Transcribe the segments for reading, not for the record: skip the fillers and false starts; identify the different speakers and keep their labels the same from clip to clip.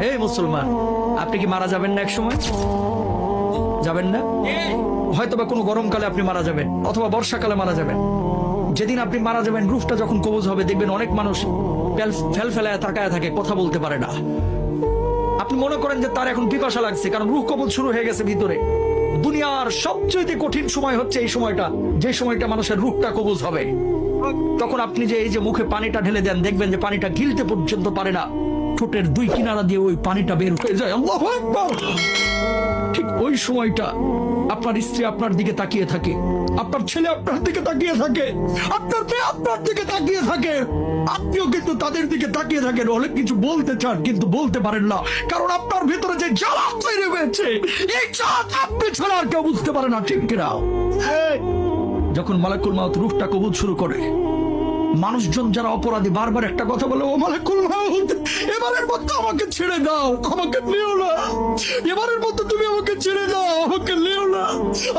Speaker 1: এই মুসলমান, আপনি কি মারা যাবেন না এক সময়? যাবেন না? হয়তোবা কোনো গরমকালে আপনি মারা যাবেন, অথবা বর্ষাকালে মারা যাবেন। যেদিন আপনি মারা যাবেন, রূহটা যখন কবজ হবে, দেখবেন অনেক মানুষ ফেল ফেলায় তাকায় থাকে, কথা বলতে পারে না। আপনি মনে করেন যে তার এখন পিপাসা লাগছে, কারণ রূহ কবজ শুরু হয়ে গেছে ভিতরে। দুনিয়ার সবচেয়ে কঠিন সময় হচ্ছে এই সময়টা, যে সময়টা মানুষের রূহটা কবজ হবে। তখন আপনি যে এই যে মুখে পানিটা ঢেলে দেন, দেখবেন যে পানিটা গিলতে পর্যন্ত পারে না, ঠোঁটের দুই কিনারা দিয়ে ওই পানিটা বের হয়ে যায়। আল্লাহু আকবার। ঠিক ওই সময়টা আপনার স্ত্রী আপনার দিকে তাকিয়ে থাকে, আপনার ছেলে আপনার দিকে তাকিয়ে থাকে, আপনার মেয়ে আপনার দিকে তাকিয়ে থাকে, আপনিও কিন্তু তাদের দিকে তাকিয়ে থাকেন। অনেক কিছু বলতে চান কিন্তু বলতে পারেন না, কারণ আপনার ভিতরে যে জ্বালা তৈরি হয়েছে, এই জ্বালা আপনি ছাড়া আর কেউ বুঝতে পারে না, ঠিক কিনা? যখন মালাকুল মাউত রূহটা কবুল শুরু করে, মানুষজন যারা অপরাধী বারবার একটা কথা বলে, ও মালাকুল মাউত, এবারের মতো আমাকে ছেড়ে দাও, আমাকে নিও না, এবারের মতো তুমি আমাকে ছেড়ে দাও, আমাকে নিও না,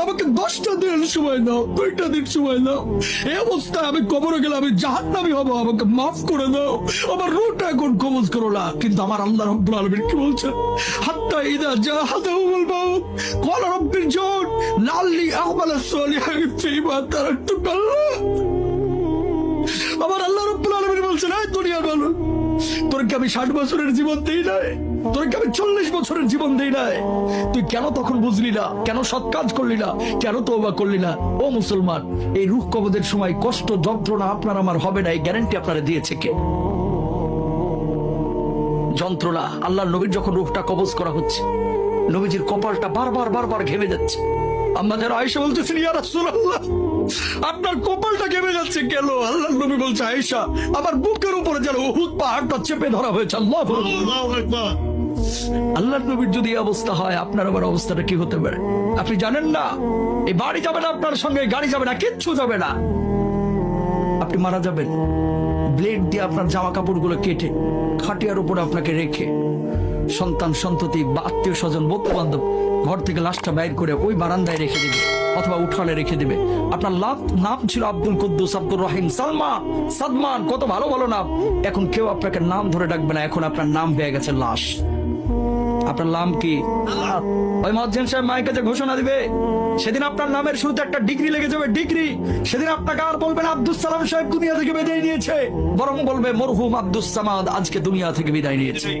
Speaker 1: আমাকে 10টা দিন সময় দাও, 2টা দিন সময় দাও। এই অবস্থায় আমি কবরে গেলে আমি জাহান্নামী হব, আমাকে মাফ করে দাও, আমার রূহটা এখন কবজ করো না। কিন্তু আমার আল্লাহ রাব্বুল আলামিন কি বলছেন? হাত্তা ইযা জাহাদাহুল মাউত ক্বালা রাব্বি রজিউন লাআল্লি আ'মালু সালিহান ফীমা তারাকতু। আমার আল্লাহ রাব্বুল আলামিন বলছেন, এই দুনিয়ার মানুষ, তোরকে আমি 60 বছরের জীবন দেই নাই, তোরকে আমি 40 বছরের জীবন দেই নাই, তুই কেন তখন বুঝলি না? কেন সৎ কাজ করলি না? কেন তওবা করলি না? ও মুসলমান, এই রূহ কবজের সময় কষ্ট যন্ত্রণা আপনার আমার হবে না, এই গ্যারান্টি আপনারা দিয়েছে কে? যন্ত্রণা। আল্লাহর নবীর যখন রূহটা কবজ করা হচ্ছে, নবীজির কপালটা বারবার ঘেমে যাচ্ছে। আম্মা যারা আয়েশা বলতেছেন, ইয়া রাসূলুল্লাহ, আপনার কপালটা ঘেমে যাচ্ছে কেন? আল্লাহর নবী বলছে, আয়েশা, আমার বুকের উপরে যেন উহুদ পাহাড়টা চেপে ধরা হয়েছে। আল্লাহু আকবার। আল্লাহর নবীর যদি এই অবস্থা হয়, আপনার আবার অবস্থাটা কি হতে পারে? আপনি জানেন না, এই বাড়ি যাবে না আপনার সঙ্গে, গাড়ি যাবে না, কিচ্ছু যাবে না। আপনি মারা যাবেন, ব্লেড দিয়ে আপনার জামা কাপড়গুলো কেটে খাটিয়ার উপরে আপনাকে রেখে, সন্তান সন্ততি বা আত্মীয় স্বজন বন্ধু বান্ধব ঘর থেকে লাশটা বাইর করে ওই বারান্দায় রেখে দেবে অথবা উঠানে রেখে দেবে। আপনার নাম ছিল আব্দুল কুদ্দুস, আব্দুর রহিম, সালমা, সাদমান, কত ভালো ভালো নাম। এখন কেউ আপনাকে নাম ধরে ডাকবে না, এখন আপনার নাম হয়ে গেছে লাশ। আপনার নাম কি? ওই মুয়াজ্জিন সাহেব মাইকে যে ঘোষণা দিবে, সেদিন আপনার নামের শুরুতে একটা ডিগ্রি লেগে যাবে, ডিগ্রি। সেদিন আপনাকে আর বলবেন আব্দুস সালাম সাহেব দুনিয়া থেকে বিদায় নিয়েছে, বরং বলবে মরহুম আব্দুস সামাদ আজকে দুনিয়া থেকে বিদায় নিয়েছে।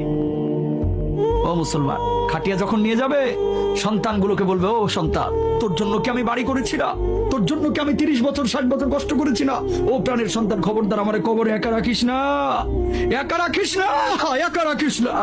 Speaker 1: ও মুসলমান, খাটিয়া যখন নিয়ে যাবে, সন্তানগুলোকে বলবে, ও সন্তান, তোর জন্য কি আমি বাড়ি করেছি না? তোর জন্য কি আমি 30 বছর 60 বছর কষ্ট করেছি না? ও প্রাণের সন্তান, খবরদার আমারে কবরে একা রাখিস না, একা রাখিস না, একা রাখিস না।